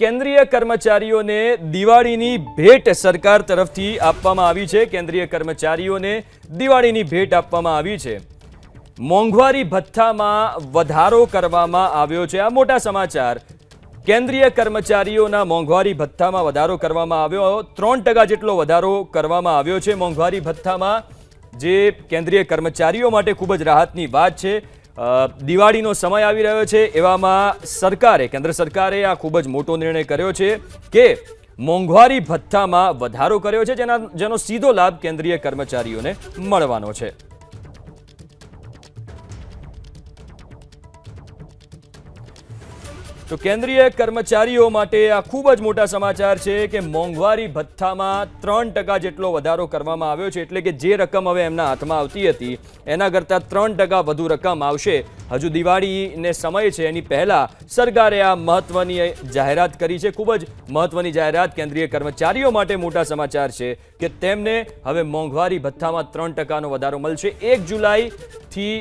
કેન્દ્રીય કર્મચારીઓને દિવાળીની ભેટ સરકાર તરફથી આપવામાં આવી છે। કેન્દ્રીય કર્મચારીઓને દિવાળીની ભેટ આપવામાં આવી છે। મોંઘવારી ભથ્થામાં વધારો કરવામાં આવ્યો છે। આ મોટા સમાચાર। કેન્દ્રીય કર્મચારીઓના મોંઘવારી ભથ્થામાં વધારો કરવામાં આવ્યો। 3% જેટલો વધારો કરવામાં આવ્યો છે મોંઘવારી ભથ્થામાં, જે કેન્દ્રીય કર્મચારીઓ માટે ખૂબ જ રાહતની વાત છે। દિવાળીનો સમય આવી રહ્યો છે, એવામાં કેન્દ્ર સરકારે આ ખૂબ જ મોટો નિર્ણય કર્યો છે કે મોંઘવારી ભથ્થામાં વધારો કર્યો છે, જેનો સીધો લાભ કેન્દ્રીય કર્મચારીઓને મળવાનો છે। તો કેન્દ્રીય કર્મચારીઓ માટે આ ખૂબ જ મોટા સમાચાર છે કે મોંઘવારી ભથ્થામાં 3% જેટલો વધારો કરવામાં આવ્યો છે। એટલે કે જે રકમ હવે એમના હાથમાં આવતી હતી એના કરતાં 3% વધુ રકમ આવશે। હજુ દિવાળીને સમય છે, એની પહેલા સરકારે આ મહત્વની જાહેરાત કરી છે। ખૂબ જ મહત્વની જાહેરાત। કેન્દ્રીય કર્મચારીઓ માટે મોટા સમાચાર છે કે તેમને હવે મોંઘવારી ભથ્થામાં 3%નો વધારો મળશે। 1 જુલાઈથી